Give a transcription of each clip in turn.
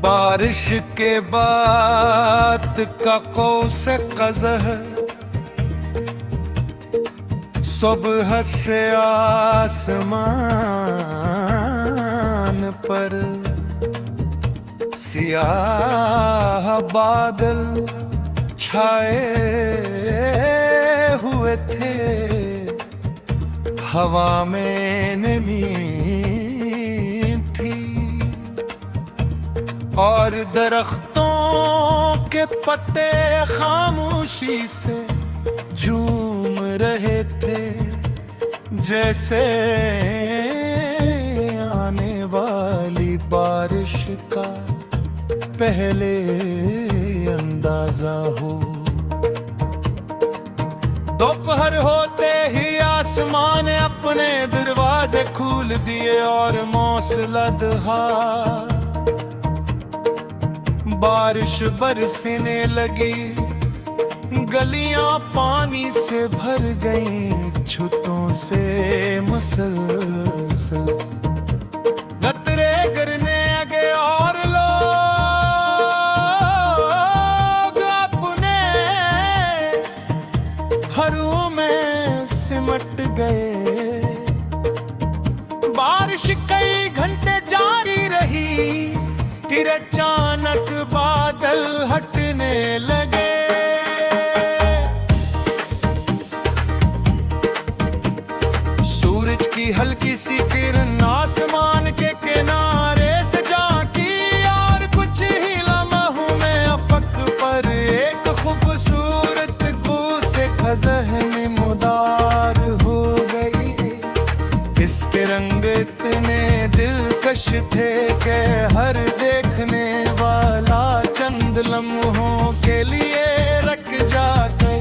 बारिश के बाद का कौस क़ज़ह सुबह से आसमान पर सियाह बादल छाए हुए थे, हवा में नमी थी और दरख्तों के पत्ते खामोशी से झूम रहे थे, जैसे आने वाली बारिश का पहले अंदाजा हो। दोपहर होते ही आसमान ने अपने दरवाजे खोल दिए और मौसलाधार बारिश बरसने लगी, गलियां पानी से भर गईं, छुतों से मुसलसल कतरे गिरने लगे और लोग अपने घरों में सिमट गए। बारिश कई घंटे जारी रही, फिर अचानक बादल हटने लगे। सूरज की हल्की सी किरण आसमान के किनारे से झांकी और कुछ ही लम्हों में अफक पर एक खूबसूरत कौसे क़ज़ह नमूदार हो गई। इसके रंग इतने दिलकश थे कि हर देखने वाला चंद लम्हों के लिए रख जाते।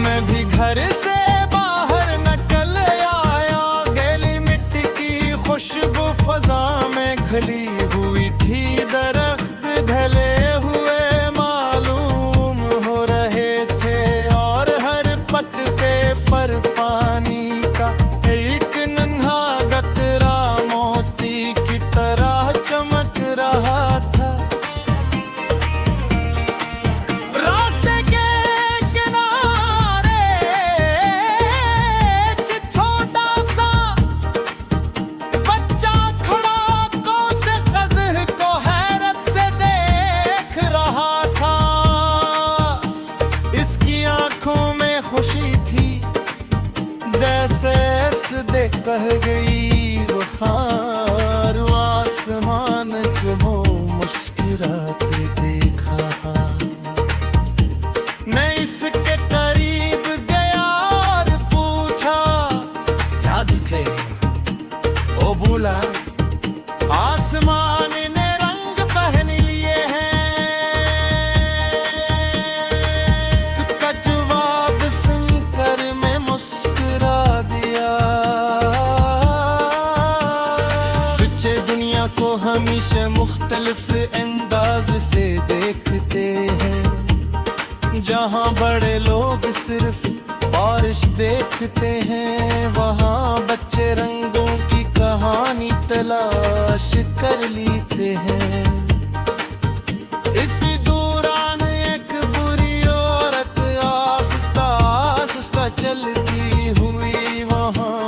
मैं भी घर से बाहर निकल आया, गीली मिट्टी की खुशबू फजा में घली हुई थी, दरख्त ढले हुए मालूम हो रहे थे और हर पत्ते पर पानी का एक नन्हा कतरा मोती की तरह चमक रहा था। रास्ते के किनारे एक छोटा सा बच्चा खड़ा कौसे क़ज़ह को हैरत से देख रहा था। इसकी आंखों में खुशी थी, जैसे देख कह गई बहार। आसमान को मुस्कुराते देखा, मैं इसके करीब गया और पूछा क्या दिखे। ओ बोला आसमान ने रंग पहन लिए हैं। इसका जवाब सुनकर मैं मुस्कुरा दिया। बच्चे दुनिया को हमेशा मुख्तलिफ अंदाज से देखते हैं, जहाँ बड़े लोग सिर्फ बारिश देखते हैं, वहाँ बच्चे रंगों की कहानी तलाश कर लेते हैं। इसी दौरान एक बुरी औरत आहिस्ता आहिस्ता चलती हुई वहाँ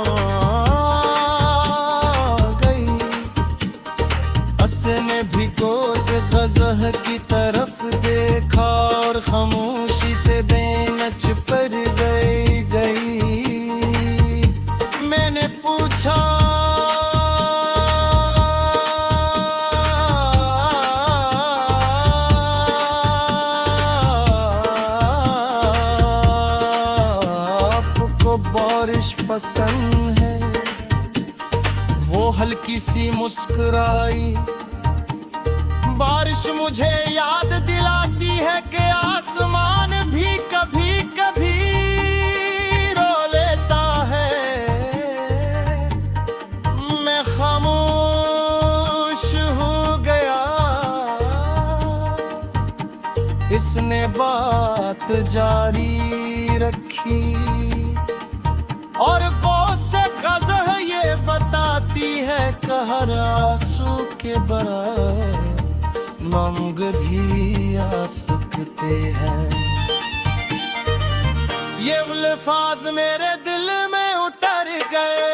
गई। उसने भी कौसे क़ज़ह की तरफ देखा और खामोशी से बेनच पर गई। मैंने पूछा आपको बारिश पसंद है? वो हल्की सी मुस्कुराई। बारिश मुझे याद दिलाती है कि आसमान भी कभी कभी रो लेता है। मैं खामोश हो गया। इसने बात जारी रखी और कौसे क़ज़ह ये बताती हर आंसू के बराबर मौंग भी आ सकते हैं। ये अल्फाज मेरे दिल में उतर गए,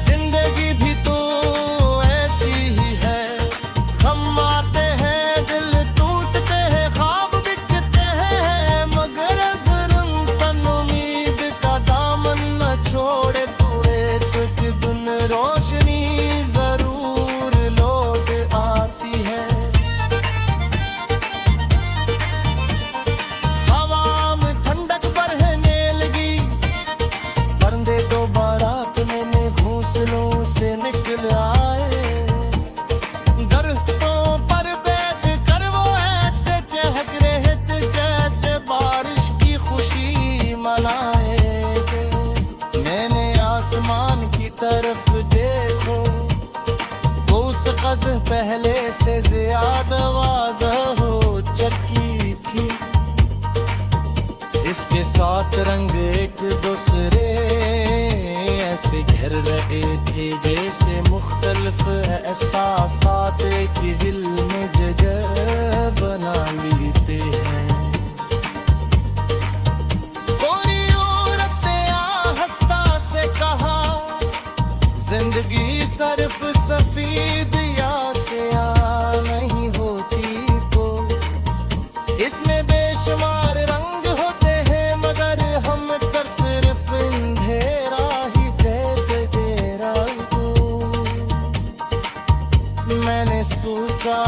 जिंदगी भी तो ऐसी ही है, हम आते हैं दिल टूटते हैं, ख्वाब बिकते हैं, मगर अगर इंसान उम्मीद का दामन न छोड़े तो एक दिन रोशनी जरूर लौट आती है। हवा में ठंडक बरसने लगी, परिंदे दोबारा मैंने घोंसलों से निकल आए, दरख्तों पर बैठ कर वो ऐसे चहक रहे थे जैसे बारिश की खुशी मनाए। मैंने आसमान की तरफ देखो, वो उस कदर पहले से ज्यादा वाज़ह हो चुकी थी, इसके साथ रंग एक दूसरे ऐसे घेर रहे थे जैसे मुख्तलिफ एहसासात की दिल में जगह बना लेते हैं। कोई औरत आहिस्ता से कहा, जिंदगी सिर्फ सफेद या स्याह नहीं होती, तो इसमें बेशुमार रंग होते हैं, मगर हम तर सिर्फ अंधेरा ही कहते तेरा को। मैंने सोचा